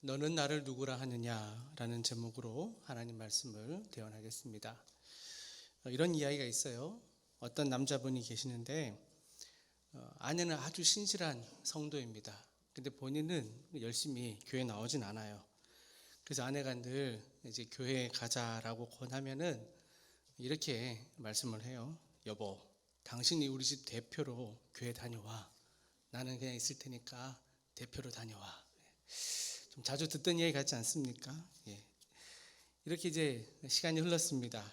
너는 나를 누구라 하느냐라는 제목으로 하나님 말씀을 대언하겠습니다. 이런 이야기가 있어요. 어떤 남자분이 계시는데 아내는 아주 신실한 성도입니다. 근데 본인은 열심히 교회 나오진 않아요. 그래서 아내가 늘 이제 교회에 가자라고 권하면은 이렇게 말씀을 해요. 여보, 당신이 우리 집 대표로 교회 다녀와. 나는 그냥 있을 테니까 대표로 다녀와. 좀 자주 듣던 얘기 같지 않습니까? 예. 이렇게 이제 시간이 흘렀습니다.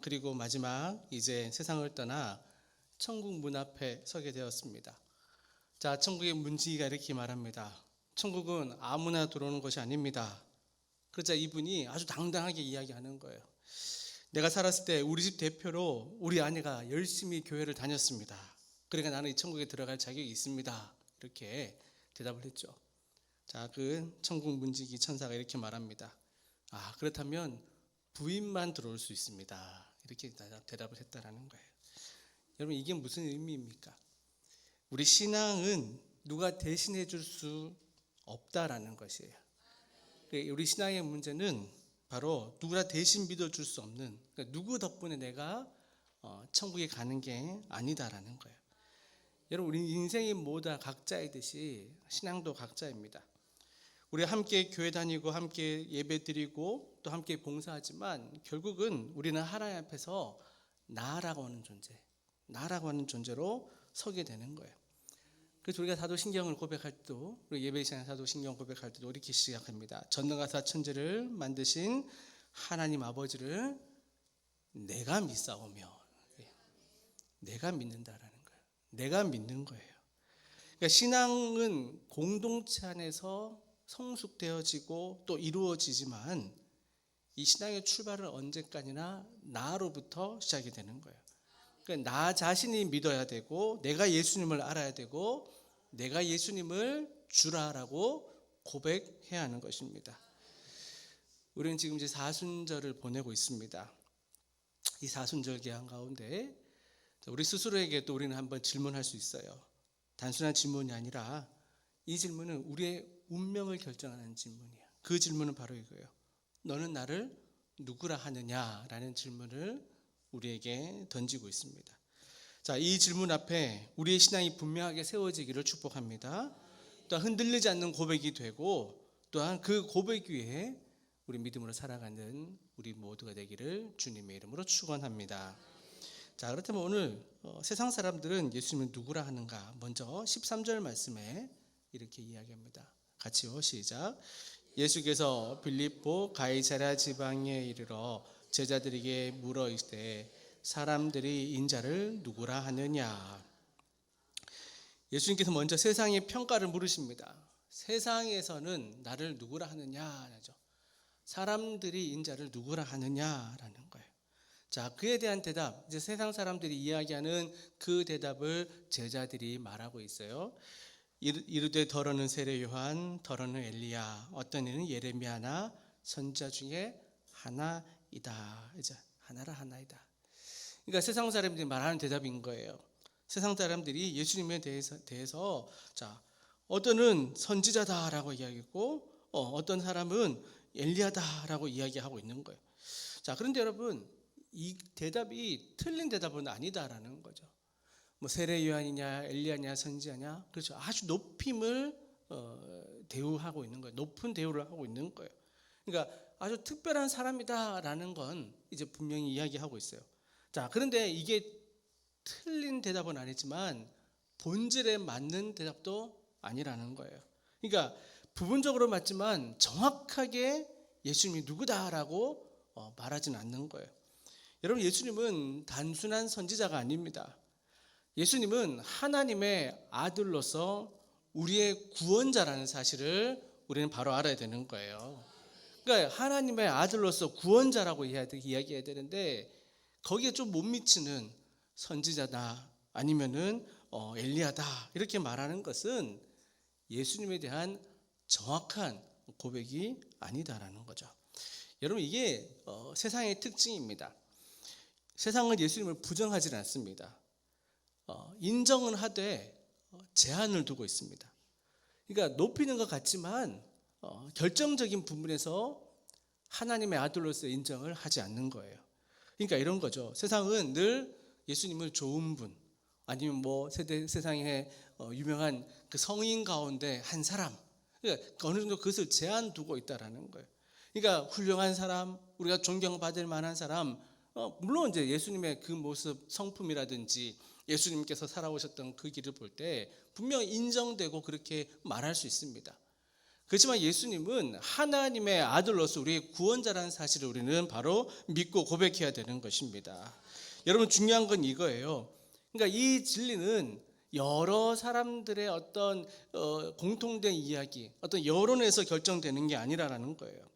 그리고 마지막 이제 세상을 떠나 천국 문 앞에 서게 되었습니다. 자, 천국의 문지기가 이렇게 말합니다. 천국은 아무나 들어오는 것이 아닙니다. 그러자 이분이 아주 당당하게 이야기하는 거예요. 내가 살았을 때 우리 집 대표로 우리 아내가 열심히 교회를 다녔습니다. 그러니까 나는 이 천국에 들어갈 자격이 있습니다. 이렇게 대답을 했죠. 자, 그 천국 문지기 천사가 이렇게 말합니다. 그렇다면 부인만 들어올 수 있습니다. 이렇게 대답을 했다라는 거예요. 여러분, 이게 무슨 의미입니까? 우리 신앙은 누가 대신해 줄 수 없다라는 것이에요. 우리 신앙의 문제는 바로 누구나 대신 믿어줄 수 없는, 그러니까 누구 덕분에 내가 천국에 가는 게 아니다라는 거예요. 여러분, 우리 인생이 모두 각자이듯이 신앙도 각자입니다. 우리 함께 교회 다니고 함께 예배 드리고 또 함께 봉사하지만 결국은 우리는 하나님 앞에서 나라고 하는 존재로 서게 되는 거예요. 그래서 우리가 사도신경을 고백할 때도, 우리 예배 시간에 사도신경 고백할 때도 이렇게 시작합니다. 전능하사 천지를 만드신 하나님 아버지를 내가 믿사오며, 내가 믿는다라는 거예요. 내가 믿는 거예요. 그러니까 신앙은 공동체 안에서 성숙되어지고 또 이루어지지만 이 신앙의 출발은 언제까지나 나로부터 시작이 되는 거예요. 그러니까 나 자신이 믿어야 되고, 내가 예수님을 알아야 되고, 내가 예수님을 주라라고 고백해야 하는 것입니다. 우리는 지금 이제 사순절을 보내고 있습니다. 이 사순절 기간 가운데 우리 스스로에게 또 우리는 한번 질문할 수 있어요. 단순한 질문이 아니라 이 질문은 우리의 운명을 결정하는 질문이야. 그 질문은 바로 이거예요. 너는 나를 누구라 하느냐라는 질문을 우리에게 던지고 있습니다. 자, 이 질문 앞에 우리의 신앙이 분명하게 세워지기를 축복합니다. 또한 흔들리지 않는 고백이 되고, 또한 그 고백 위에 우리 믿음으로 살아가는 우리 모두가 되기를 주님의 이름으로 축원합니다. 자, 그렇다면 오늘 세상 사람들은 예수님을 누구라 하는가? 먼저 13절 말씀에 이렇게 이야기합니다. 같이요, 시작. 예수께서 빌립보 가이사랴 지방에 이르러 제자들에게 물어 이르되 사람들이 인자를 누구라 하느냐. 예수님께서 먼저 세상의 평가를 물으십니다. 세상에서는 나를 누구라 하느냐죠. 사람들이 인자를 누구라 하느냐라는 거예요. 자, 그에 대한 대답, 이제 세상 사람들이 이야기하는 그 대답을 제자들이 말하고 있어요. 이르되 더러는 세례 요한, 더러는 엘리야, 어떤 이는 예레미야나 선지자 중에 하나이다. 이제 하나이다. 그러니까 세상 사람들이 말하는 대답인 거예요. 세상 사람들이 예수님에 대해서 자, 어떤은 선지자다라고 이야기했고, 어떤 사람은 엘리야다라고 이야기하고 있는 거예요. 자, 그런데 여러분, 이 대답이 틀린 대답은 아니다라는 거죠. 뭐 세례 요한이냐, 엘리야냐, 선지자냐, 그렇죠. 아주 높임을 대우하고 있는 거예요. 높은 대우를 하고 있는 거예요. 그러니까 아주 특별한 사람이다라는 건 이제 분명히 이야기하고 있어요. 자, 그런데 이게 틀린 대답은 아니지만 본질에 맞는 대답도 아니라는 거예요. 그러니까 부분적으로 맞지만 정확하게 예수님이 누구다라고 말하지는 않는 거예요. 여러분, 예수님은 단순한 선지자가 아닙니다. 예수님은 하나님의 아들로서 우리의 구원자라는 사실을 우리는 바로 알아야 되는 거예요. 그러니까 하나님의 아들로서 구원자라고 이야기해야 되는데 거기에 좀 못 미치는 선지자다 아니면은 엘리야다 이렇게 말하는 것은 예수님에 대한 정확한 고백이 아니다라는 거죠. 여러분, 이게 세상의 특징입니다. 세상은 예수님을 부정하지 않습니다. 인정은 하되 제한을 두고 있습니다. 그러니까 높이는 것 같지만 결정적인 부분에서 하나님의 아들로서 인정을 하지 않는 거예요. 그러니까 이런 거죠. 세상은 늘 예수님을 좋은 분, 아니면 뭐 세상에 유명한 그 성인 가운데 한 사람, 그러니까 어느 정도 그것을 제한 두고 있다라는 거예요. 그러니까 훌륭한 사람, 우리가 존경받을 만한 사람, 물론 이제 예수님의 그 모습, 성품이라든지 예수님께서 살아오셨던 그 길을 볼 때 분명히 인정되고 그렇게 말할 수 있습니다. 그렇지만 예수님은 하나님의 아들로서 우리의 구원자라는 사실을 우리는 바로 믿고 고백해야 되는 것입니다. 여러분, 중요한 건 이거예요. 그러니까 이 진리는 여러 사람들의 어떤 공통된 이야기, 어떤 여론에서 결정되는 게 아니라는 거예요.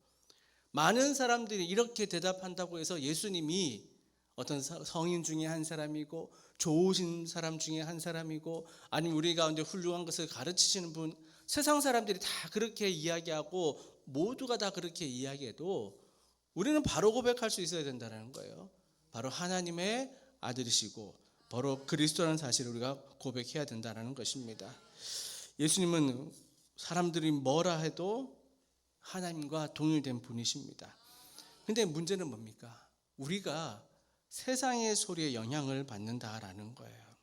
많은 사람들이 이렇게 대답한다고 해서 예수님이 어떤 성인 중에 한 사람이고 좋으신 사람 중에 한 사람이고 아니면 우리 가운데 훌륭한 것을 가르치시는 분, 세상 사람들이 다 그렇게 이야기하고 모두가 다 그렇게 이야기해도 우리는 바로 고백할 수 있어야 된다는 거예요. 바로 하나님의 아들이시고 바로 그리스도라는 사실을 우리가 고백해야 된다는 것입니다. 예수님은 사람들이 뭐라 해도 하나님과 동일된 분이십니다. 근데 문제는 뭡니까? 우리가 세상의 소리에 영향을 받는다라는 거예요.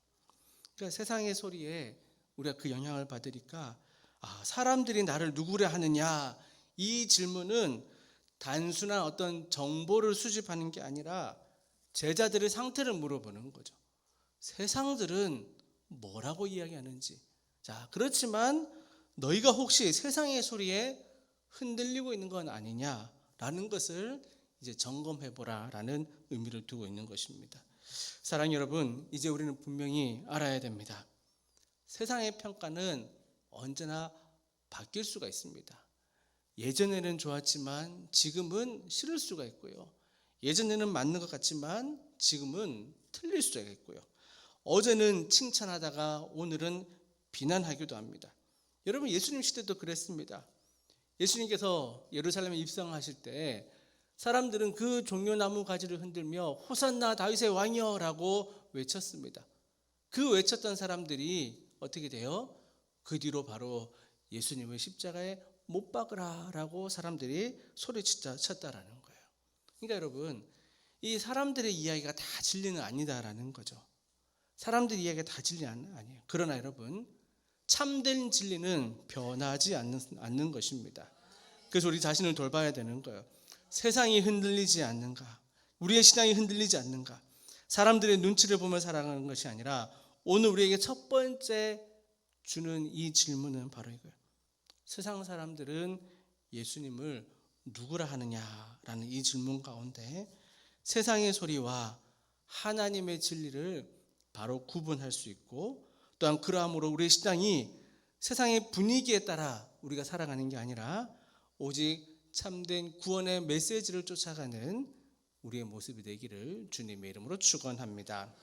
그러니까 세상의 소리에 우리가 그 영향을 받으니까 사람들이 나를 누구라 하느냐, 이 질문은 단순한 어떤 정보를 수집하는 게 아니라 제자들의 상태를 물어보는 거죠. 세상들은 뭐라고 이야기하는지. 자, 그렇지만 너희가 혹시 세상의 소리에 흔들리고 있는 건 아니냐라는 것을 이제 점검해보라라는 의미를 두고 있는 것입니다. 사랑하는 여러분, 이제 우리는 분명히 알아야 됩니다. 세상의 평가는 언제나 바뀔 수가 있습니다. 예전에는 좋았지만 지금은 싫을 수가 있고요. 예전에는 맞는 것 같지만 지금은 틀릴 수가 있고요. 어제는 칭찬하다가 오늘은 비난하기도 합니다. 여러분, 예수님 시대도 그랬습니다. 예수님께서 예루살렘에 입성하실 때 사람들은 그 종려나무 가지를 흔들며 호산나 다윗의 왕이여 라고 외쳤습니다. 그 외쳤던 사람들이 어떻게 돼요? 그 뒤로 바로 예수님을 십자가에 못 박으라 라고 사람들이 소리쳤다라는 거예요. 그러니까 여러분, 이 사람들의 이야기가 다 진리는 아니다라는 거죠. 사람들의 이야기가 다 진리는 아니에요. 그러나 여러분, 참된 진리는 변하지 않는 것입니다. 그래서 우리 자신을 돌봐야 되는 거예요. 세상이 흔들리지 않는가? 우리의 신앙이 흔들리지 않는가? 사람들의 눈치를 보며 살아가는 것이 아니라 오늘 우리에게 첫 번째 주는 이 질문은 바로 이거예요. 세상 사람들은 예수님을 누구라 하느냐라는 이 질문 가운데 세상의 소리와 하나님의 진리를 바로 구분할 수 있고, 또한 그러함으로 우리의 신앙이 세상의 분위기에 따라 우리가 살아가는 게 아니라 오직 참된 구원의 메시지를 쫓아가는 우리의 모습이 되기를 주님의 이름으로 축원합니다.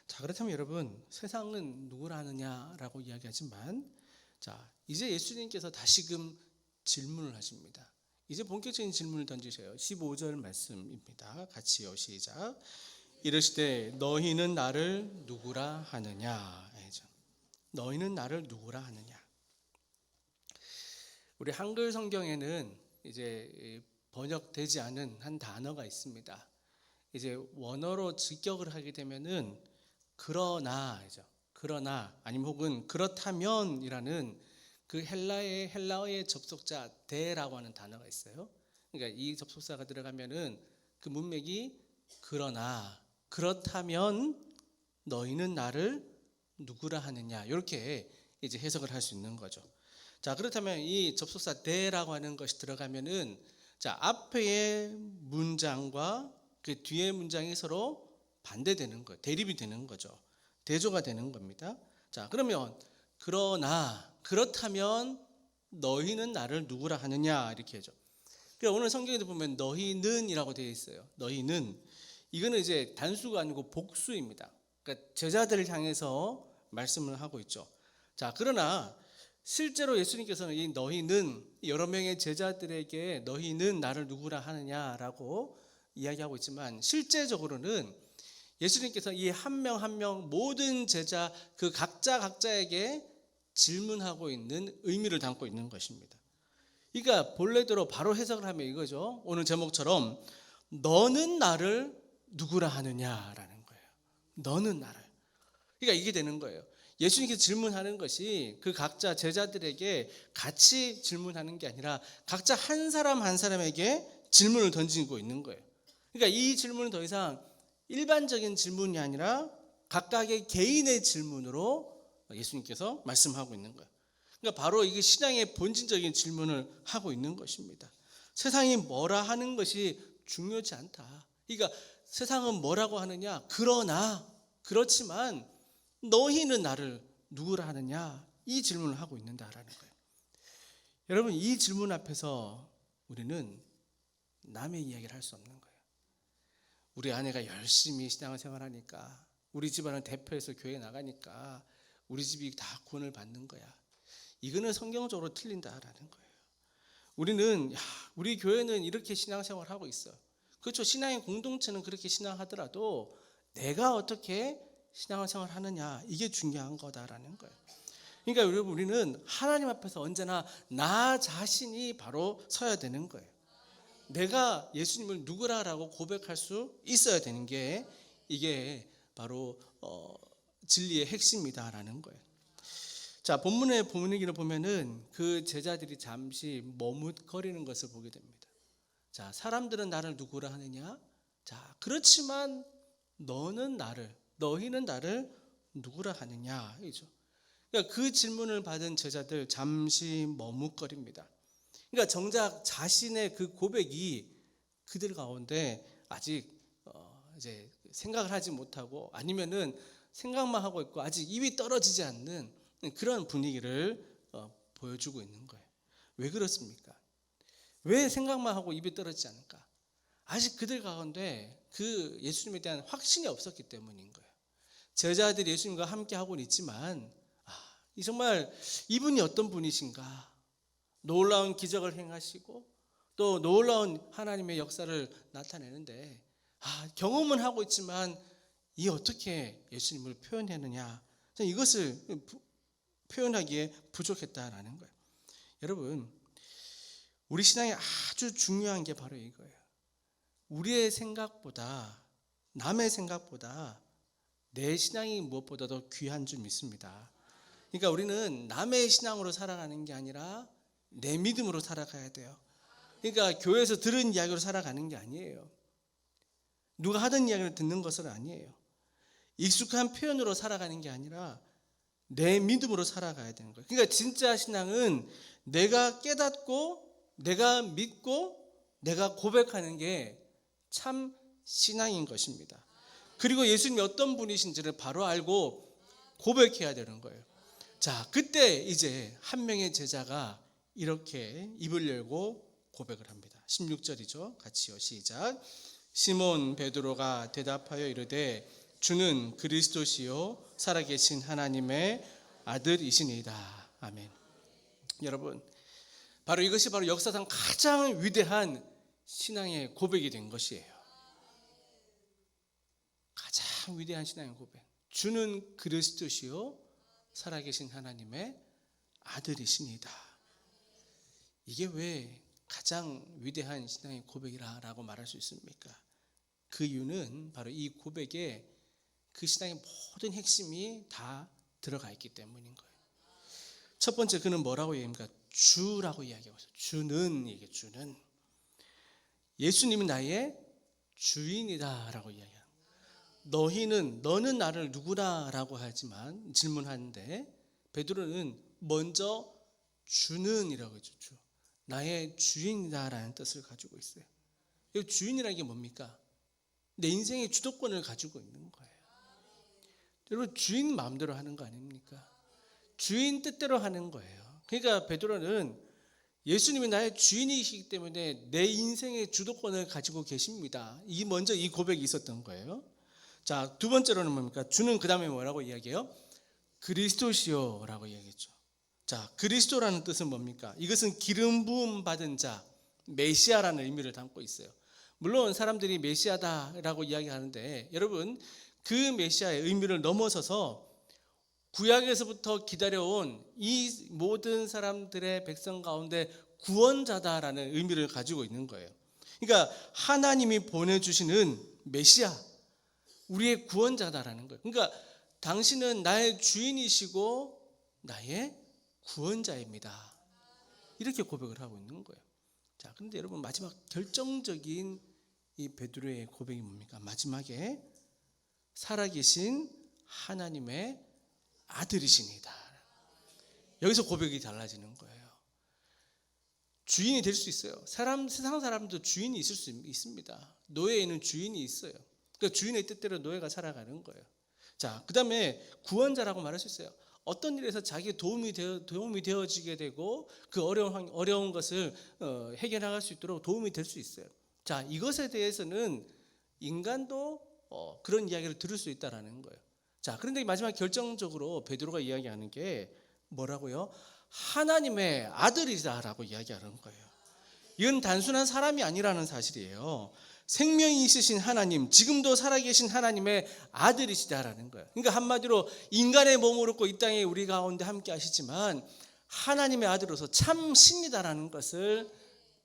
자, 그렇다면 여러분, 세상은 누구라 하느냐라고 이야기하지만, 자, 이제 예수님께서 다시금 질문을 하십니다. 이제 본격적인 질문을 던지셔요. 15절 말씀입니다. 같이요, 시작. 이르시되 너희는 나를 누구라 하느냐. 너희는 나를 누구라 하느냐. 우리 한글 성경에는 이제 번역되지 않은 한 단어가 있습니다. 이제 원어로 직역을 하게 되면은 그러나 아니면 혹은 그렇다면이라는 그 헬라어의 접속자 데라고 하는 단어가 있어요. 그러니까 이 접속사가 들어가면은 그 문맥이 그렇다면 너희는 나를 누구라 하느냐, 이렇게 이제 해석을 할 수 있는 거죠. 자, 그렇다면 이 접속사 데라고 하는 것이 들어가면은 자, 앞의 문장과 그 뒤의 문장이 서로 반대되는 거, 대립이 되는 거죠. 대조가 되는 겁니다. 자, 그러면 그렇다면 너희는 나를 누구라 하느냐, 이렇게 하죠. 그러니까 오늘 성경에도 보면 너희는이라고 되어 있어요. 너희는, 이거는 이제 단수가 아니고 복수입니다. 그러니까 제자들을 향해서 말씀을 하고 있죠. 자, 그러나 실제로 예수님께서는 이 너희는 여러 명의 제자들에게 너희는 나를 누구라 하느냐라고 이야기하고 있지만, 실제적으로는 예수님께서 이 한 명 한 명 모든 제자 그 각자에게 질문하고 있는 의미를 담고 있는 것입니다. 그러니까 본래대로 바로 해석을 하면 이거죠. 오늘 제목처럼 너는 나를 누구라 하느냐라는 거예요. 너는 나를. 그러니까 이게 되는 거예요. 예수님께서 질문하는 것이 그 각자 제자들에게 같이 질문하는 게 아니라 각자 한 사람 한 사람에게 질문을 던지고 있는 거예요. 그러니까 이 질문은 더 이상 일반적인 질문이 아니라 각각의 개인의 질문으로 예수님께서 말씀하고 있는 거예요. 그러니까 바로 이게 신앙의 본질적인 질문을 하고 있는 것입니다. 세상이 뭐라 하는 것이 중요하지 않다. 그러니까 세상은 뭐라고 하느냐? 그렇지만 너희는 나를 누구라 하느냐? 이 질문을 하고 있는다라는 거예요. 여러분, 이 질문 앞에서 우리는 남의 이야기를 할 수 없는 거예요. 우리 아내가 열심히 신앙생활하니까, 우리 집안은 대표해서 교회 나가니까 우리 집이 다 구원을 받는 거야. 이거는 성경적으로 틀린다라는 거예요. 우리는 우리 교회는 이렇게 신앙생활하고 있어. 그렇죠. 신앙의 공동체는 그렇게 신앙하더라도 내가 어떻게 신앙생활 하느냐, 이게 중요한 거다라는 거예요. 그러니까 여러분, 우리는 하나님 앞에서 언제나 나 자신이 바로 서야 되는 거예요. 내가 예수님을 누구라라고 고백할 수 있어야 되는 게 이게 바로 진리의 핵심이다라는 거예요. 자, 본문의 분위기를 보면은 그 제자들이 잠시 머뭇거리는 것을 보게 됩니다. 자, 사람들은 나를 누구라 하느냐? 자, 그렇지만 너희는 나를 누구라 하느냐? 이죠. 그러니까 그 질문을 받은 제자들 잠시 머뭇거립니다. 그러니까 정작 자신의 그 고백이 그들 가운데 아직 이제 생각을 하지 못하고 아니면은 생각만 하고 있고 아직 입이 떨어지지 않는 그런 분위기를 보여주고 있는 거예요. 왜 그렇습니까? 왜 생각만 하고 입이 떨어지지 않을까? 아직 그들 가운데 그 예수님에 대한 확신이 없었기 때문인 거예요. 제자들이 예수님과 함께 하고는 있지만 이 정말 이분이 어떤 분이신가? 놀라운 기적을 행하시고 또 놀라운 하나님의 역사를 나타내는데 경험은 하고 있지만 이 어떻게 예수님을 표현했느냐? 이것을 표현하기에 부족했다라는 거예요. 여러분, 우리 신앙에 아주 중요한 게 바로 이거예요. 우리의 생각보다, 남의 생각보다 내 신앙이 무엇보다도 귀한 줄 믿습니다. 그러니까 우리는 남의 신앙으로 살아가는 게 아니라 내 믿음으로 살아가야 돼요. 그러니까 교회에서 들은 이야기로 살아가는 게 아니에요. 누가 하던 이야기를 듣는 것은 아니에요. 익숙한 표현으로 살아가는 게 아니라 내 믿음으로 살아가야 되는 거예요. 그러니까 진짜 신앙은 내가 깨닫고 내가 믿고 내가 고백하는 게 참 신앙인 것입니다. 그리고 예수님이 어떤 분이신지를 바로 알고 고백해야 되는 거예요. 자, 그때 이제 한 명의 제자가 이렇게 입을 열고 고백을 합니다. 16절이죠. 같이요. 시작. 시몬 베드로가 대답하여 이르되 주는 그리스도시요 살아계신 하나님의 아들이시니이다. 아멘. 여러분, 바로 이것이 바로 역사상 가장 위대한 신앙의 고백이 된 것이에요. 가장 위대한 신앙의 고백. 주는 그리스도시요 살아계신 하나님의 아들이시니이다. 이게 왜 가장 위대한 신앙의 고백이라고 말할 수 있습니까? 그 이유는 바로 이 고백에 그 신앙의 모든 핵심이 다 들어가 있기 때문인 거예요. 첫 번째, 그는 뭐라고 얘기합니까? 주라고 이야기하고 있어요. 주는 예수님은 나의 주인이다라고 이야기합니다. 너는 나를 누구라라고 하지만 질문하는데 베드로는 먼저 주는이라고 했죠. 주. 나의 주인이다라는 뜻을 가지고 있어요. 이 주인이라는 게 뭡니까? 내 인생의 주도권을 가지고 있는 거예요. 여러분, 주인 마음대로 하는 거 아닙니까? 주인 뜻대로 하는 거예요. 그러니까 베드로는 예수님이 나의 주인이시기 때문에 내 인생의 주도권을 가지고 계십니다. 먼저 이 고백이 있었던 거예요. 자, 두 번째로는 뭡니까? 주는 그 다음에 뭐라고 이야기해요? 그리스도시요라고 이야기했죠. 자, 그리스도라는 뜻은 뭡니까? 이것은 기름 부음 받은 자, 메시아라는 의미를 담고 있어요. 물론 사람들이 메시아다라고 이야기하는데 여러분, 그 메시아의 의미를 넘어서서 구약에서부터 기다려온 이 모든 사람들의 백성 가운데 구원자다라는 의미를 가지고 있는 거예요. 그러니까 하나님이 보내주시는 메시아, 우리의 구원자다라는 거예요. 그러니까 당신은 나의 주인이시고 나의 구원자입니다. 이렇게 고백을 하고 있는 거예요. 자, 그런데 여러분 마지막 결정적인 이 베드로의 고백이 뭡니까? 마지막에 살아계신 하나님의 아들이시니다. 여기서 고백이 달라지는 거예요. 주인이 될 수 있어요. 세상 사람도 주인이 있을 수 있습니다. 노예에는 주인이 있어요. 그러니까 주인의 뜻대로 노예가 살아가는 거예요. 자, 그 다음에 구원자라고 말할 수 있어요. 어떤 일에서 자기의 도움이 되어지게 되고 그 어려운 것을 해결할 수 있도록 도움이 될 수 있어요. 자, 이것에 대해서는 인간도 그런 이야기를 들을 수 있다라는 거예요. 자, 그런데 마지막 결정적으로 베드로가 이야기하는 게 뭐라고요? 하나님의 아들이다라고 이야기하는 거예요. 이건 단순한 사람이 아니라는 사실이에요. 생명이 있으신 하나님, 지금도 살아계신 하나님의 아들이시다라는 거예요. 그러니까 한마디로 인간의 몸을 얻고 이 땅에 우리 가운데 함께 하시지만 하나님의 아들로서 참 신이다라는 것을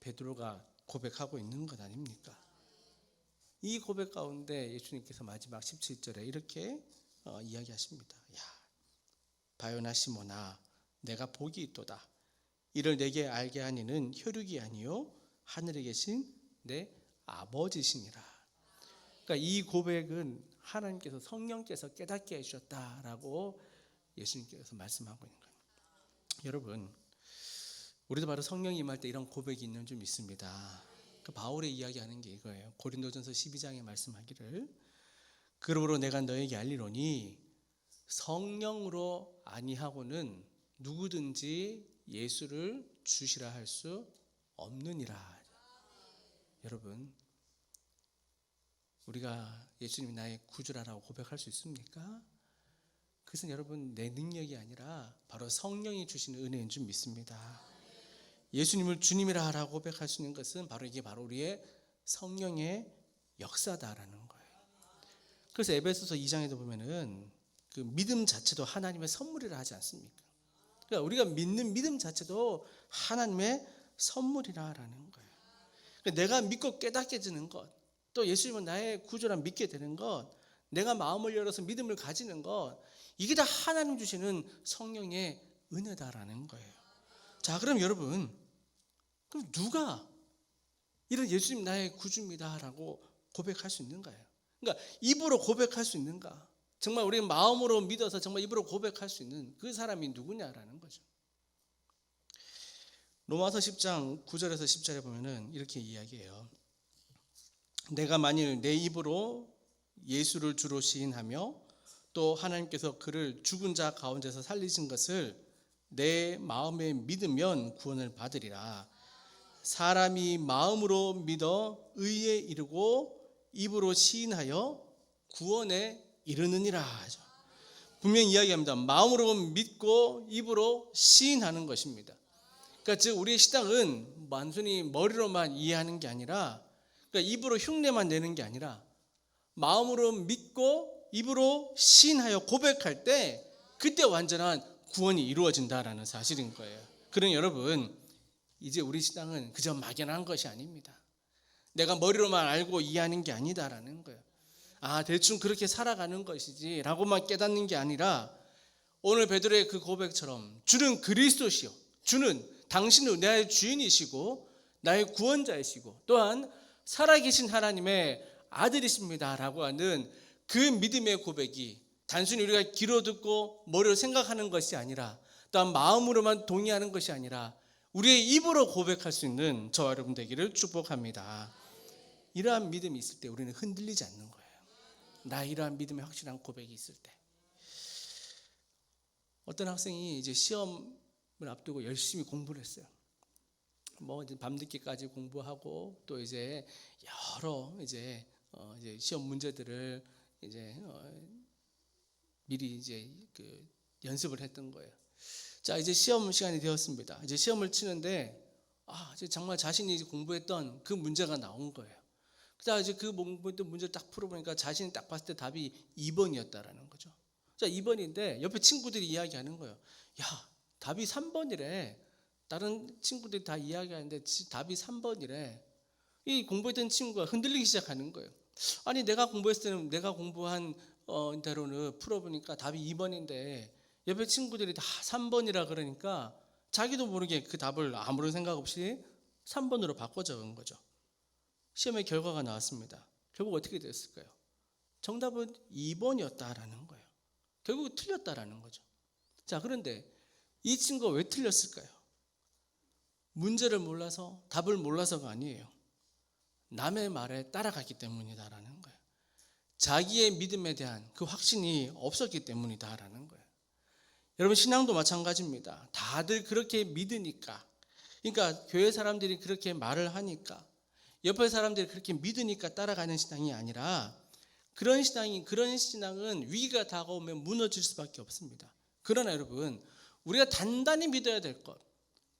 베드로가 고백하고 있는 것 아닙니까? 이 고백 가운데 예수님께서 마지막 17절에 이렇게 이야기하십니다. 야, 바요나 시몬아, 내가 복이 있도다. 이를 내게 알게 하니는 혈육이 아니요 하늘에 계신 내 아버지시니라. 그러니까 이 고백은 하나님께서 성령께서 깨닫게 해주셨다라고 예수님께서 말씀하고 있는 거예요. 여러분, 우리도 바로 성령이 임할 때 이런 고백이 있는 좀 있습니다. 그 바울의 이야기하는 게 이거예요. 고린도전서 12장에 말씀하기를 그러므로 내가 너에게 알리노니 성령으로 아니하고는 누구든지 예수를 주시라 할 수 없느니라. 여러분, 우리가 예수님이 나의 구주라고 고백할 수 있습니까? 그것은 여러분 내 능력이 아니라 바로 성령이 주시는 은혜인 줄 믿습니다. 예수님을 주님이라 하라고 고백할 수 있는 것은 이게 바로 우리의 성령의 역사다라는 거예요. 그래서 에베소서 2장에도 보면은 그 믿음 자체도 하나님의 선물이라 하지 않습니까? 그러니까 우리가 믿는 믿음 자체도 하나님의 선물이라는 거예요. 그러니까 내가 믿고 깨닫게지는 것, 또 예수님은 나의 구주라 믿게 되는 것, 내가 마음을 열어서 믿음을 가지는 것, 이게 다 하나님 주시는 성령의 은혜다라는 거예요. 자, 그럼 여러분, 그럼 누가 이런 예수님 나의 구주입니다라고 고백할 수 있는가요? 그러니까 입으로 고백할 수 있는가? 정말 우리 마음으로 믿어서 정말 입으로 고백할 수 있는 그 사람이 누구냐라는 거죠. 로마서 10장 9절에서 10절에 보면은 이렇게 이야기해요. 내가 만일 내 입으로 예수를 주로 시인하며 또 하나님께서 그를 죽은 자 가운데서 살리신 것을 내 마음에 믿으면 구원을 받으리라. 사람이 마음으로 믿어 의에 이르고 입으로 시인하여 구원에 이르느니라 하죠. 분명히 이야기합니다. 마음으로 믿고 입으로 시인하는 것입니다. 그러니까 즉 우리의 신앙은 단순히 머리로만 이해하는 게 아니라, 그러니까 입으로 흉내만 내는 게 아니라 마음으로 믿고 입으로 시인하여 고백할 때 그때 완전한 구원이 이루어진다라는 사실인 거예요. 그러니 여러분, 이제 우리 신앙은 그저 막연한 것이 아닙니다. 내가 머리로만 알고 이해하는 게 아니다라는 거예요. 아, 대충 그렇게 살아가는 것이지 라고만 깨닫는 게 아니라 오늘 베드로의 그 고백처럼 주는 그리스도시요, 주는 당신은 나의 주인이시고 나의 구원자이시고 또한 살아계신 하나님의 아들이십니다 라고 하는 그 믿음의 고백이 단순히 우리가 귀로 듣고 머리로 생각하는 것이 아니라, 또한 마음으로만 동의하는 것이 아니라 우리의 입으로 고백할 수 있는 저와 여러분 되기를 축복합니다. 이러한 믿음이 있을 때 우리는 흔들리지 않는 거예요. 나 이러한 믿음의 확실한 고백이 있을 때. 어떤 학생이 이제 시험을 앞두고 열심히 공부를 했어요. 이제 밤늦게까지 공부하고 또 이제 여러 이제 시험 문제들을 미리 이제 그 연습을 했던 거예요. 자, 이제 시험 시간이 되었습니다. 이제 시험을 치는데 이제 정말 자신이 공부했던 그 문제가 나온 거예요. 자, 이제 그 공부했던 문제를 딱 풀어보니까 자신이 딱 봤을 때 답이 2번이었다라는 거죠. 자, 2번인데 옆에 친구들이 이야기하는 거예요. 야, 답이 3번이래. 다른 친구들이 다 이야기하는데 답이 3번이래. 이 공부했던 친구가 흔들리기 시작하는 거예요. 아니 내가 공부했을 때는 내가 공부한 대로는 풀어보니까 답이 2번인데 옆에 친구들이 다 3번이라 그러니까 자기도 모르게 그 답을 아무런 생각 없이 3번으로 바꿔 적은 거죠. 시험의 결과가 나왔습니다. 결국 어떻게 됐을까요? 정답은 2번이었다라는 거예요. 결국 틀렸다라는 거죠. 자, 그런데 이 친구가 왜 틀렸을까요? 문제를 몰라서, 답을 몰라서가 아니에요. 남의 말에 따라갔기 때문이다라는 거예요. 자기의 믿음에 대한 그 확신이 없었기 때문이다라는 거예요. 여러분, 신앙도 마찬가지입니다. 다들 그렇게 믿으니까, 그러니까 교회 사람들이 그렇게 말을 하니까, 옆에 사람들이 그렇게 믿으니까 따라가는 신앙이 아니라 그런 신앙은 위기가 다가오면 무너질 수밖에 없습니다. 그러나 여러분, 우리가 단단히 믿어야 될 것,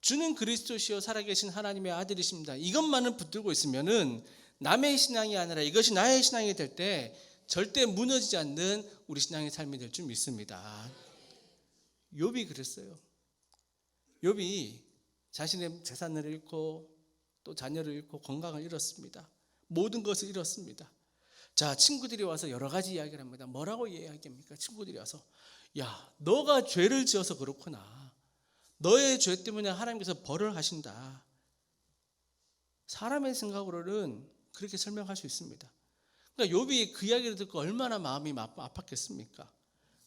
주는 그리스도시요 살아계신 하나님의 아들이십니다. 이것만은 붙들고 있으면은 남의 신앙이 아니라 이것이 나의 신앙이 될 때 절대 무너지지 않는 우리 신앙의 삶이 될 줄 믿습니다. 욥이 그랬어요. 욥이 자신의 재산을 잃고 또 자녀를 잃고 건강을 잃었습니다. 모든 것을 잃었습니다. 자, 친구들이 와서 여러 가지 이야기를 합니다. 뭐라고 이야기합니까? 친구들이 와서 야, 너가 죄를 지어서 그렇구나. 너의 죄 때문에 하나님께서 벌을 하신다. 사람의 생각으로는 그렇게 설명할 수 있습니다. 그러니까 욥이 그 이야기를 듣고 얼마나 마음이 아팠겠습니까?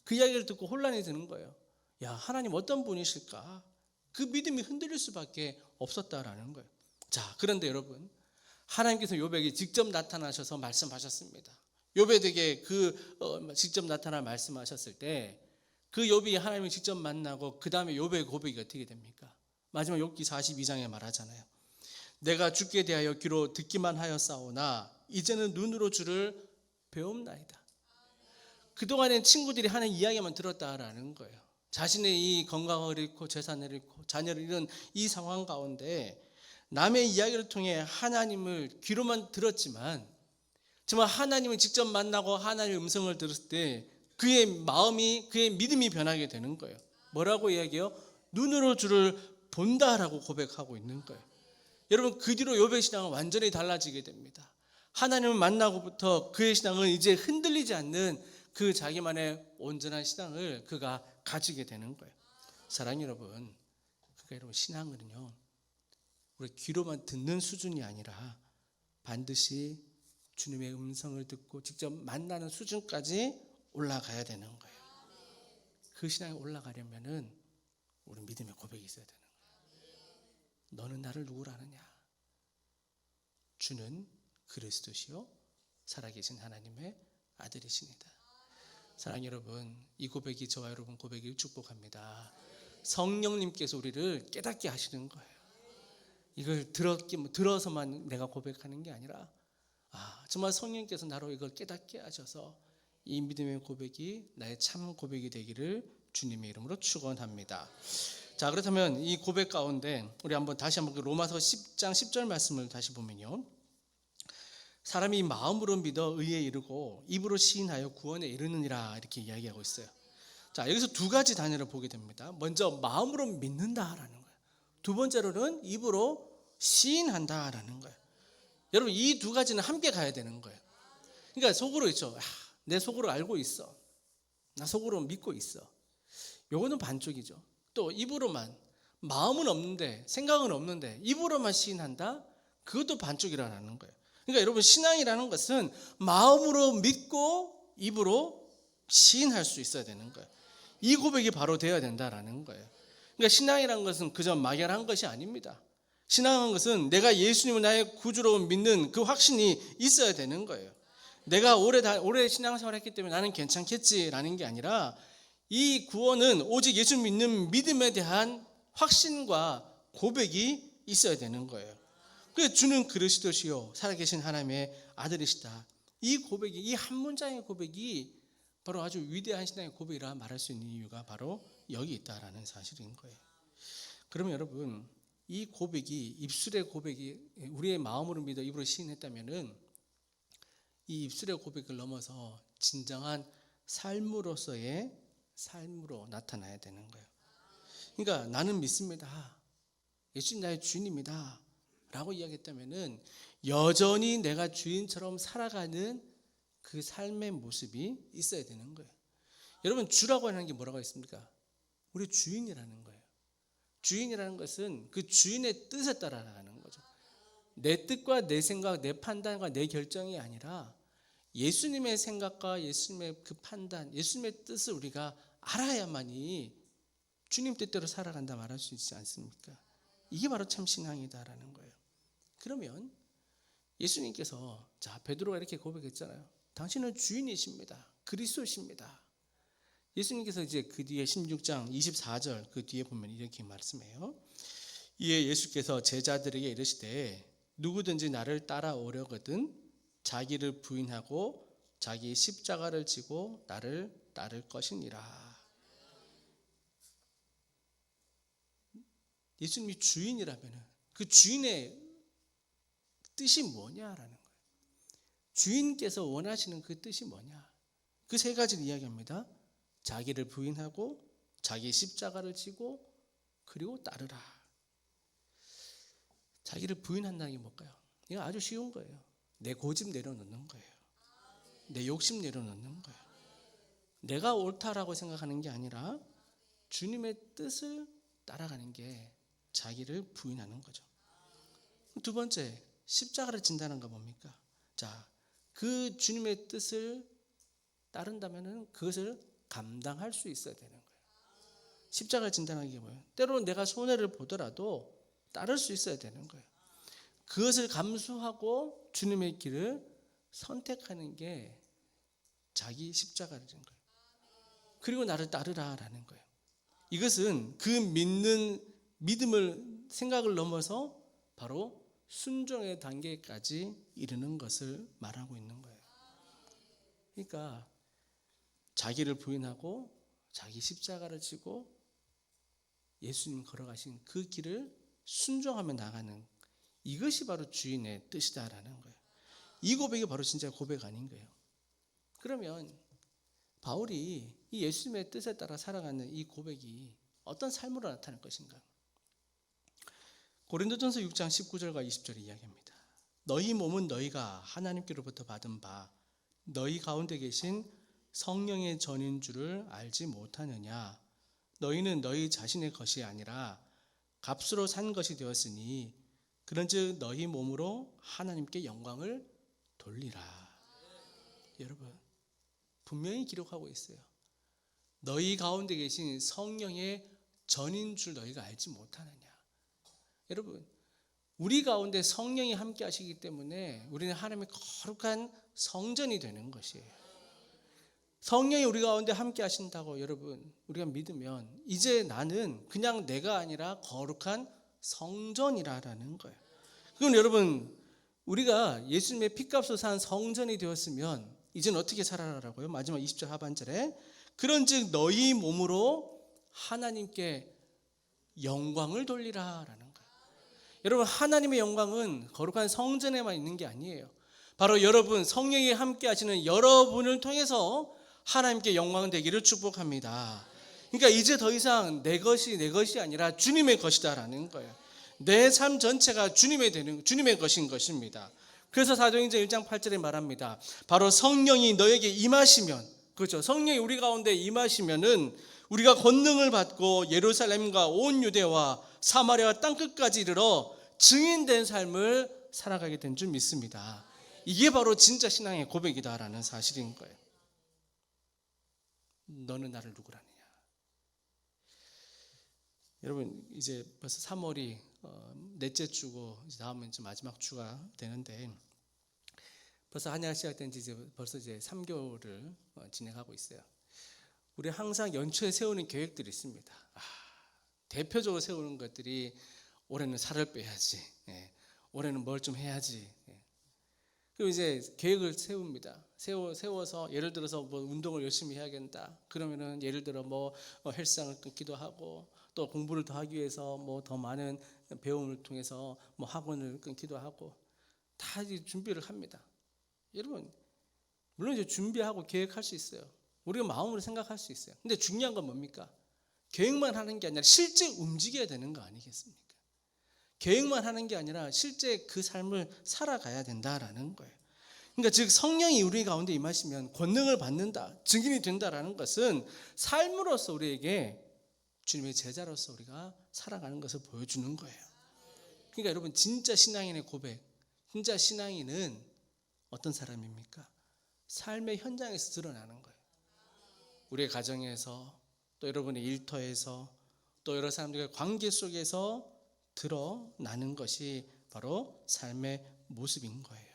그 이야기를 듣고 혼란이 드는 거예요. 야, 하나님 어떤 분이실까? 그 믿음이 흔들릴 수밖에 없었다라는 거예요. 자, 그런데 여러분, 하나님께서 욥에게 직접 나타나셔서 말씀하셨습니다. 욥에게 직접 나타나 말씀하셨을 때 그 욥이 하나님을 직접 만나고 그 다음에 욥의 고백이 어떻게 됩니까? 마지막 욥기 42장에 말하잖아요. 내가 주께 대하여 귀로 듣기만 하였사오나 이제는 눈으로 주를 배움나이다. 그동안엔 친구들이 하는 이야기만 들었다라는 거예요. 자신의 이 건강을 잃고 재산을 잃고 자녀를 잃은 이 상황 가운데 남의 이야기를 통해 하나님을 귀로만 들었지만 정말 하나님을 직접 만나고 하나님의 음성을 들었을 때 그의 마음이, 그의 믿음이 변하게 되는 거예요. 뭐라고 이야기해요? 눈으로 주를 본다라고 고백하고 있는 거예요. 여러분, 그 뒤로 욥의 신앙은 완전히 달라지게 됩니다. 하나님을 만나고부터 그의 신앙은 이제 흔들리지 않는 그 자기만의 온전한 신앙을 그가 가지게 되는 거예요. 사랑하는 여러분, 그러니까 여러분, 신앙은요 우리 귀로만 듣는 수준이 아니라 반드시 주님의 음성을 듣고 직접 만나는 수준까지 올라가야 되는 거예요. 그 신앙에 올라가려면은 우리 믿음의 고백이 있어야 되는 거예요. 너는 나를 누구라 하느냐? 주는 그리스도시요 살아계신 하나님의 아들이십니다. 사랑하는 여러분, 이 고백이 저와 여러분 고백을 축복합니다. 성령님께서 우리를 깨닫게 하시는 거예요. 이걸 들어서만 내가 고백하는 게 아니라 정말 성령님께서 나로 이걸 깨닫게 하셔서 이 믿음의 고백이 나의 참 고백이 되기를 주님의 이름으로 축원합니다. 자, 그렇다면 이 고백 가운데 우리 다시 한번 로마서 10장 10절 말씀을 다시 보면요. 사람이 마음으로 믿어 의에 이르고 입으로 시인하여 구원에 이르느니라 이렇게 이야기하고 있어요. 자, 여기서 두 가지 단어를 보게 됩니다. 먼저 마음으로 믿는다라는 거예요. 두 번째로는 입으로 시인한다라는 거예요. 여러분, 이 두 가지는 함께 가야 되는 거예요. 그러니까 속으로 있죠. 내 속으로 알고 있어. 나 속으로 믿고 있어. 요거는 반쪽이죠. 또 입으로만, 마음은 없는데 생각은 없는데 입으로만 시인한다? 그것도 반쪽이라는 거예요. 그러니까 여러분, 신앙이라는 것은 마음으로 믿고 입으로 시인할 수 있어야 되는 거예요. 이 고백이 바로 되어야 된다라는 거예요. 그러니까 신앙이라는 것은 그저 막연한 것이 아닙니다. 신앙한 것은 내가 예수님을 나의 구주로 믿는 그 확신이 있어야 되는 거예요. 내가 오래 신앙생활을 했기 때문에 나는 괜찮겠지라는 게 아니라 이 구원은 오직 예수 믿는 믿음에 대한 확신과 고백이 있어야 되는 거예요. 그래서 주는 그리스도시요 살아계신 하나님의 아들이시다. 이 고백이, 이 한 문장의 고백이 바로 아주 위대한 신앙의 고백이라 말할 수 있는 이유가 바로 여기 있다라는 사실인 거예요. 그러면 여러분, 이 고백이, 입술의 고백이 우리의 마음으로 믿어 입으로 시인했다면은 이 입술의 고백을 넘어서 진정한 삶으로서의 삶으로 나타나야 되는 거예요. 그러니까 나는 믿습니다. 예수님 나의 주인입니다 라고 이야기했다면은 여전히 내가 주인처럼 살아가는 그 삶의 모습이 있어야 되는 거예요. 여러분, 주라고 하는 게 뭐라고 했습니까? 우리 주인이라는 거예요. 주인이라는 것은 그 주인의 뜻에 따라가는 거죠. 내 뜻과 내 생각, 내 판단과 내 결정이 아니라 예수님의 생각과 예수님의 그 판단, 예수님의 뜻을 우리가 알아야만이 주님 뜻대로 살아간다 말할 수 있지 않습니까? 이게 바로 참 신앙이다라는 거예요. 그러면 예수님께서 베드로가 이렇게 고백했잖아요. 당신은 주인이십니다. 그리스도십니다. 예수님께서 이제 그 뒤에 16장 24절 그 뒤에 보면 이렇게 말씀해요. 이에 예수께서 제자들에게 이르시되 누구든지 나를 따라오려거든 자기를 부인하고 자기 십자가를 지고 나를 따를 것이니라. 예수님이 주인이라면 그 주인의 뜻이 뭐냐라는 거예요. 주인께서 원하시는 그 뜻이 뭐냐? 그 세 가지를 이야기합니다. 자기를 부인하고 자기 십자가를 지고 그리고 따르라. 자기를 부인한다는 게 뭘까요? 이거 아주 쉬운 거예요. 내 고집 내려놓는 거예요. 내 욕심 내려놓는 거예요. 내가 옳다라고 생각하는 게 아니라 주님의 뜻을 따라가는 게 자기를 부인하는 거죠. 두 번째, 십자가를 진다는 건 뭡니까? 그 주님의 뜻을 따른다면 그것을 감당할 수 있어야 되는 거예요. 십자가를 진다는 게 뭐예요? 때로는 내가 손해를 보더라도 따를 수 있어야 되는 거예요. 그것을 감수하고 주님의 길을 선택하는 게 자기 십자가를 진 거예요. 그리고 나를 따르라라는 거예요. 이것은 그 믿음을 생각을 넘어서 바로 순종의 단계까지 이르는 것을 말하고 있는 거예요. 그러니까 자기를 부인하고 자기 십자가를 지고 예수님 걸어가신 그 길을 순종하며 나가는 이것이 바로 주인의 뜻이다라는 거예요. 이 고백이 바로 진짜 고백 아닌 거예요. 그러면 바울이 이 예수님의 뜻에 따라 살아가는 이 고백이 어떤 삶으로 나타날 것인가? 고린도전서 6장 19절과 20절에 이야기합니다. 너희 몸은 너희가 하나님께로부터 받은 바 너희 가운데 계신 성령의 전인 줄을 알지 못하느냐? 너희는 너희 자신의 것이 아니라 값으로 산 것이 되었으니 그런즉 너희 몸으로 하나님께 영광을 돌리라. 여러분, 분명히 기록하고 있어요. 너희 가운데 계신 성령의 전인 줄 너희가 알지 못하느냐? 여러분, 우리 가운데 성령이 함께 하시기 때문에 우리는 하나님의 거룩한 성전이 되는 것이에요. 성령이 우리 가운데 함께 하신다고 여러분 우리가 믿으면 이제 나는 그냥 내가 아니라 거룩한 성전이라는 거예요. 그럼 여러분, 우리가 예수님의 피값으로 산 성전이 되었으면 이제는 어떻게 살아라라고요? 마지막 20절 하반절에 그런즉 너희 몸으로 하나님께 영광을 돌리라라는 거예요. 여러분, 하나님의 영광은 거룩한 성전에만 있는 게 아니에요. 바로 여러분, 성령이 함께 하시는 여러분을 통해서 하나님께 영광 되기를 축복합니다. 그러니까 이제 더 이상 내 것이 아니라 주님의 것이다라는 거예요. 내 삶 전체가 주님의 것인 것입니다. 그래서 사도행전 1장 8절에 말합니다. 바로 성령이 너에게 임하시면, 그렇죠? 성령이 우리 가운데 임하시면은 우리가 권능을 받고 예루살렘과 온 유대와 사마리아 땅끝까지 이르러 증인된 삶을 살아가게 된 줄 믿습니다. 이게 바로 진짜 신앙의 고백이다라는 사실인 거예요. 너는 나를 누구라느냐? 여러분, 이제 벌써 3월이 넷째 주고 이제 다음은 이제 마지막 주가 되는데 벌써 한해가 시작된 지 이제 벌써 이제 3개월을 진행하고 있어요. 우리 항상 연초에 세우는 계획들이 있습니다. 대표적으로 세우는 것들이 올해는 살을 빼야지, 올해는 뭘 좀 해야지. 그리고 이제 계획을 세웁니다. 세워서 예를 들어서 뭐 운동을 열심히 해야겠다. 그러면은 예를 들어 뭐 헬스장을 끊기도 하고 또 공부를 더 하기 위해서 뭐 더 많은 배움을 통해서 뭐 학원을 끊기도 하고 다 이제 준비를 합니다. 여러분, 물론 이제 준비하고 계획할 수 있어요. 우리가 마음으로 생각할 수 있어요. 근데 중요한 건 뭡니까? 계획만 하는 게 아니라 실제 움직여야 되는 거 아니겠습니까? 계획만 하는 게 아니라 실제 그 삶을 살아가야 된다라는 거예요. 그러니까 즉 성령이 우리 가운데 임하시면 권능을 받는다, 증인이 된다라는 것은 삶으로서 우리에게 주님의 제자로서 우리가 살아가는 것을 보여주는 거예요. 그러니까 여러분, 진짜 신앙인의 고백, 진짜 신앙인은 어떤 사람입니까? 삶의 현장에서 드러나는 거예요. 우리의 가정에서, 또 여러분의 일터에서, 또 여러 사람들과의 관계 속에서 드러나는 것이 바로 삶의 모습인 거예요.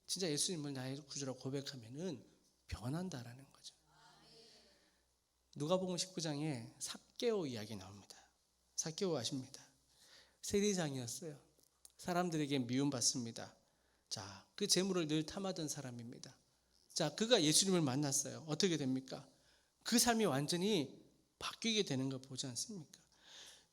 진짜 예수님을 나의 구주라고 고백하면은 변한다라는 거죠. 누가복음 19장에 삭개오 이야기 나옵니다. 삭개오 아십니다. 세리장이었어요. 사람들에게 미움받습니다. 자, 그 재물을 늘 탐하던 사람입니다. 자, 그가 예수님을 만났어요. 어떻게 됩니까? 그 삶이 완전히 바뀌게 되는 걸 보지 않습니까?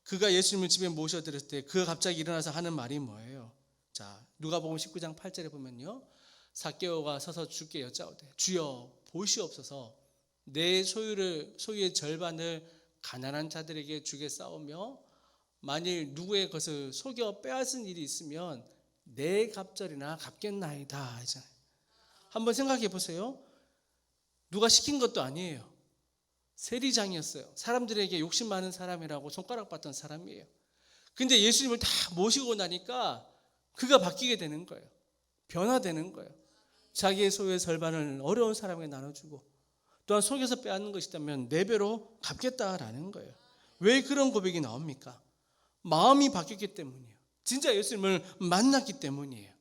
그가 예수님을 집에 모셔드렸을 때 그가 갑자기 일어나서 하는 말이 뭐예요? 자, 누가복음 19장 8절에 보면요, 삭개오가 서서 주께 여짜오되 주여 보시옵소서, 내 소유의 절반을 가난한 자들에게 주겠사오며 만일 누구의 것을 속여 빼앗은 일이 있으면 내 갑절이나 갚겠나이다 하잖아요. 한번 생각해 보세요. 누가 시킨 것도 아니에요. 세리장이었어요. 사람들에게 욕심 많은 사람이라고 손가락 받던 사람이에요. 근데 예수님을 다 모시고 나니까 그가 바뀌게 되는 거예요. 변화되는 거예요. 자기의 소유의 절반을 어려운 사람에게 나눠주고, 또한 속여서 빼앗는 것이 있다면 4배로 갚겠다라는 거예요. 왜 그런 고백이 나옵니까? 마음이 바뀌었기 때문이에요. 진짜 예수님을 만났기 때문이에요.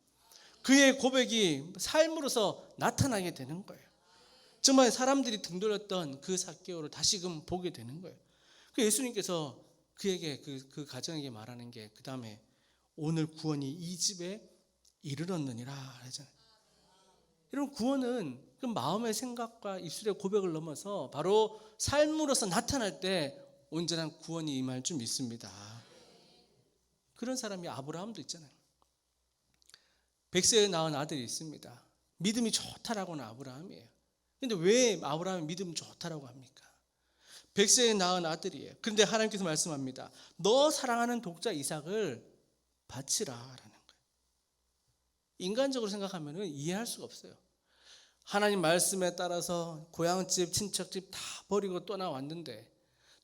그의 고백이 삶으로서 나타나게 되는 거예요. 정말 사람들이 등돌렸던 그 삭개오를 다시금 보게 되는 거예요. 그 예수님께서 그에게 그 가정에게 말하는 게 그 다음에 오늘 구원이 이 집에 이르렀느니라 하잖아요. 여러분, 구원은 그 마음의 생각과 입술의 고백을 넘어서 바로 삶으로서 나타날 때 온전한 구원이 임할 줄 믿습니다. 그런 사람이 아브라함도 있잖아요. 100세에 낳은 아들이 있습니다. 믿음이 좋다라고는 아브라함이에요. 근데 왜 아브라함이 믿음 좋다라고 합니까? 100세에 낳은 아들이에요. 그런데 하나님께서 말씀합니다. 너 사랑하는 독자 이삭을 바치라라는 거예요. 인간적으로 생각하면 이해할 수가 없어요. 하나님 말씀에 따라서 고향집, 친척집 다 버리고 떠나왔는데,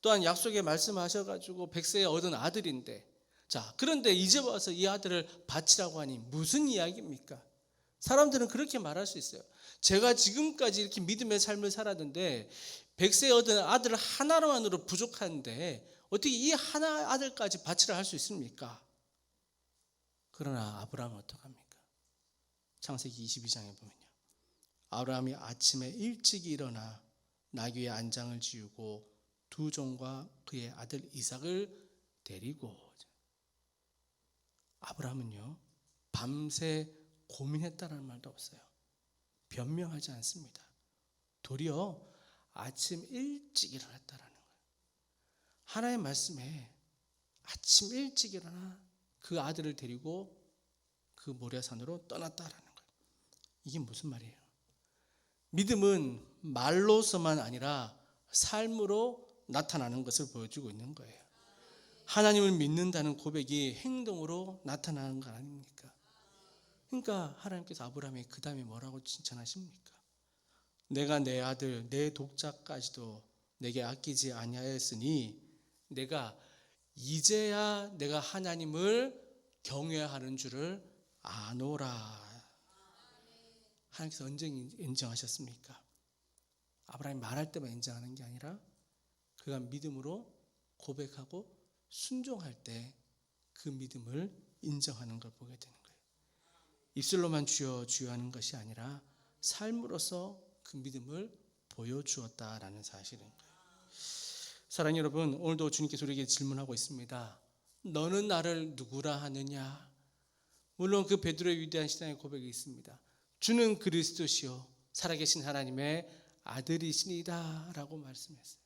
또한 약속에 말씀하셔가지고 100세에 얻은 아들인데, 자, 그런데 이제 와서 이 아들을 바치라고 하니 무슨 이야기입니까? 사람들은 그렇게 말할 수 있어요. 제가 지금까지 이렇게 믿음의 삶을 살았는데 100세에 얻은 아들 하나만으로 부족한데 어떻게 이 하나 아들까지 바치라 할 수 있습니까? 그러나 아브라함은 어떡합니까? 창세기 22장에 보면요, 아브라함이 아침에 일찍 일어나 나귀의 안장을 지우고 두 종과 그의 아들 이삭을 데리고, 아브라함은요 밤새 고민했다는 말도 없어요. 변명하지 않습니다. 도리어 아침 일찍 일어났다라는 거예요. 하나님의 말씀에 아침 일찍 일어나 그 아들을 데리고 그 모리아산으로 떠났다라는 거예요. 이게 무슨 말이에요? 믿음은 말로서만 아니라 삶으로 나타나는 것을 보여주고 있는 거예요. 하나님을 믿는다는 고백이 행동으로 나타나는 거 아닙니까? 그러니까 하나님께서 아브라함이 그 다음에 뭐라고 칭찬하십니까? 내가 내 아들 내 독자까지도 내게 아끼지 아니하였으니 내가 이제야 내가 하나님을 경외하는 줄을 아노라. 하나님께서 언제 인정하셨습니까? 아브라함이 말할 때만 인정하는 게 아니라 그가 믿음으로 고백하고 순종할 때 그 믿음을 인정하는 걸 보게 되는 거예요. 입술로만 주여 주여 하는 것이 아니라 삶으로서 그 믿음을 보여주었다라는 사실인 거예요. 사랑하는 여러분, 오늘도 주님께서 우리에게 질문하고 있습니다. 너는 나를 누구라 하느냐? 물론 그 베드로의 위대한 신앙의 고백이 있습니다. 주는 그리스도시요 살아계신 하나님의 아들이시니다 라고 말씀했어요.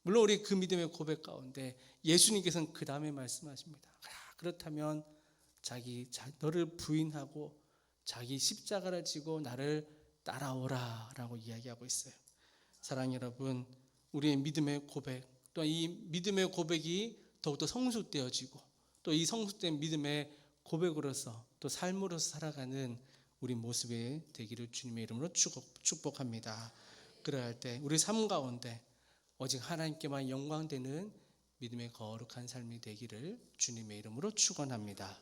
물론 우리 그 믿음의 고백 가운데 예수님께서는 그 다음에 말씀하십니다. 그렇다면 너를 부인하고 자기 십자가를 지고 나를 따라오라 라고 이야기하고 있어요. 사랑하는 여러분, 우리의 믿음의 고백, 또 이 믿음의 고백이 더욱더 성숙되어지고 또 이 성숙된 믿음의 고백으로서 또 삶으로서 살아가는 우리 모습이 되기를 주님의 이름으로 축복합니다. 그러할 때 우리 삶 가운데 오직 하나님께만 영광되는 믿음의 거룩한 삶이 되기를 주님의 이름으로 축원합니다.